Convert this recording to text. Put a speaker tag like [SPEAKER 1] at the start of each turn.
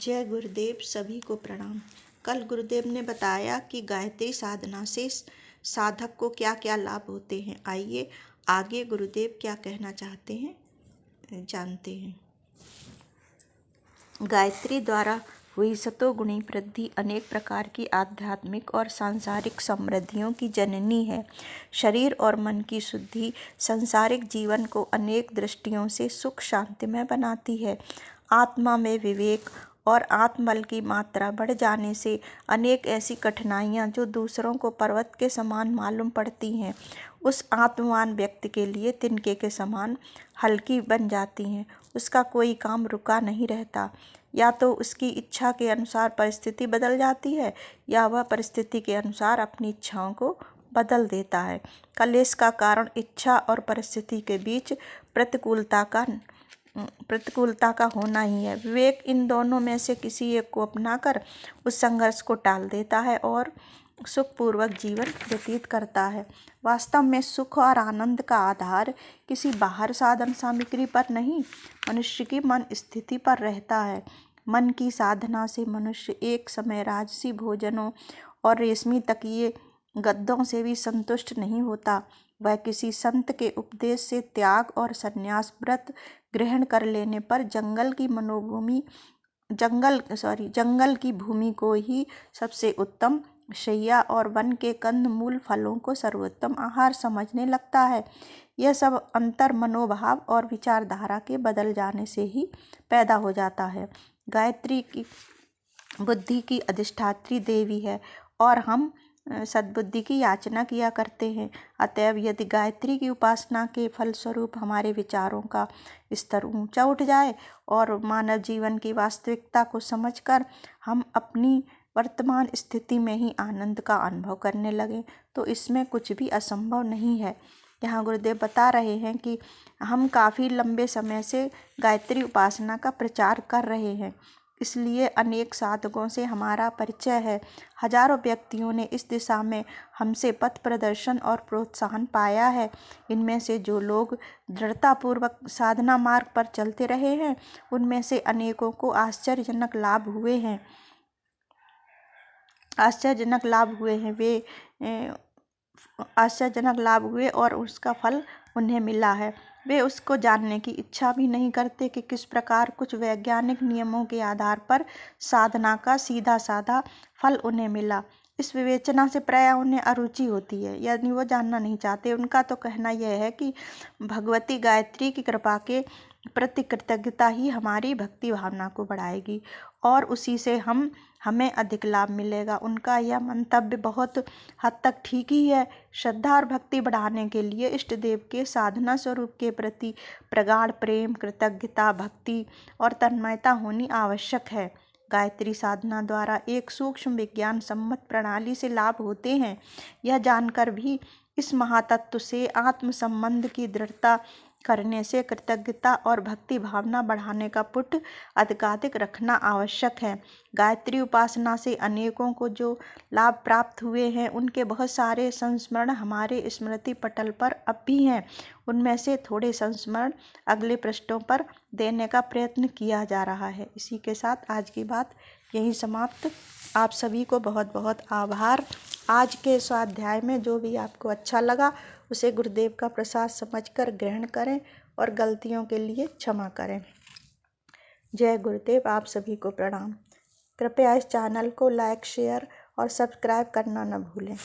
[SPEAKER 1] जय गुरुदेव, सभी को प्रणाम। कल गुरुदेव ने बताया कि गायत्री साधना से साधक को क्या क्या लाभ होते हैं। आइए आगे गुरुदेव क्या कहना चाहते हैं जानते हैं। गायत्री द्वारा हुई सतोगुणी वृद्धि अनेक प्रकार की आध्यात्मिक और सांसारिक समृद्धियों की जननी है। शरीर और मन की शुद्धि सांसारिक जीवन को अनेक दृष्टियों से सुख शांतिमय बनाती है। आत्मा में विवेक और आत्मबल की मात्रा बढ़ जाने से अनेक ऐसी कठिनाइयाँ जो दूसरों को पर्वत के समान मालूम पड़ती हैं, उस आत्मवान व्यक्ति के लिए तिनके के समान हल्की बन जाती हैं। उसका कोई काम रुका नहीं रहता। या तो उसकी इच्छा के अनुसार परिस्थिति बदल जाती है या वह परिस्थिति के अनुसार अपनी इच्छाओं को बदल देता है। कलेश का कारण इच्छा और परिस्थिति के बीच प्रतिकूलता का होना ही है। विवेक इन दोनों में से किसी एक को अपनाकर उस संघर्ष को टाल देता है और सुखपूर्वक जीवन व्यतीत करता है। वास्तव में सुख और आनंद का आधार किसी बाहर साधन सामग्री पर नहीं, मनुष्य की मन स्थिति पर रहता है। मन की साधना से मनुष्य एक समय राजसी भोजनों और रेशमी तकिए गद्दों से भी संतुष्ट नहीं होता। वह किसी संत के उपदेश से त्याग और संन्यास व्रत ग्रहण कर लेने पर जंगल की भूमि को ही सबसे उत्तम शैया और वन के कंद मूल फलों को सर्वोत्तम आहार समझने लगता है। यह सब अंतर मनोभाव और विचारधारा के बदल जाने से ही पैदा हो जाता है। गायत्री की बुद्धि की अधिष्ठात्री देवी है और हम सद्बुद्धि की याचना किया करते हैं। अतएव यदि गायत्री की उपासना के फलस्वरूप हमारे विचारों का स्तर ऊंचा उठ जाए और मानव जीवन की वास्तविकता को समझकर हम अपनी वर्तमान स्थिति में ही आनंद का अनुभव करने लगें, तो इसमें कुछ भी असंभव नहीं है। यहाँ गुरुदेव बता रहे हैं कि हम काफ़ी लंबे समय से गायत्री उपासना का प्रचार कर रहे हैं, इसलिए अनेक साधकों से हमारा परिचय है। हजारों व्यक्तियों ने इस दिशा में हमसे पथ प्रदर्शन और प्रोत्साहन पाया है। इनमें से जो लोग दृढ़तापूर्वक साधना मार्ग पर चलते रहे हैं, उनमें से अनेकों को आश्चर्यजनक लाभ हुए और उसका फल उन्हें मिला है। वे उसको जानने की इच्छा भी नहीं करते कि किस प्रकार कुछ वैज्ञानिक नियमों के आधार पर साधना का सीधा साधा फल उन्हें मिला। इस विवेचना से प्रायः उन्हें अरुचि होती है, यानी वो जानना नहीं चाहते। उनका तो कहना यह है कि भगवती गायत्री की कृपा के प्रति कृतज्ञता ही हमारी भक्ति भावना को बढ़ाएगी और उसी से हमें अधिक लाभ मिलेगा। उनका यह मंतव्य बहुत हद तक ठीक ही है। श्रद्धा और भक्ति बढ़ाने के लिए इष्ट देव के साधना स्वरूप के प्रति प्रगाढ़ प्रेम, कृतज्ञता, भक्ति और तन्मयता होनी आवश्यक है। गायत्री साधना द्वारा एक सूक्ष्म विज्ञान सम्मत प्रणाली से लाभ होते हैं। यह जानकर भी इस महातत्व से आत्म संबंध की दृढ़ता करने से कृतज्ञता और भक्ति भावना बढ़ाने का पुट अधिकाधिक रखना आवश्यक है। गायत्री उपासना से अनेकों को जो लाभ प्राप्त हुए हैं, उनके बहुत सारे संस्मरण हमारे स्मृति पटल पर अब भी हैं। उनमें से थोड़े संस्मरण अगले पृष्ठों पर देने का प्रयत्न किया जा रहा है। इसी के साथ आज की बात यहीं समाप्त। आप सभी को बहुत बहुत आभार। आज के स्वाध्याय में जो भी आपको अच्छा लगा उसे गुरुदेव का प्रसाद समझकर ग्रहण करें और गलतियों के लिए क्षमा करें। जय गुरुदेव, आप सभी को प्रणाम। कृपया इस चैनल को लाइक, शेयर और सब्सक्राइब करना न भूलें।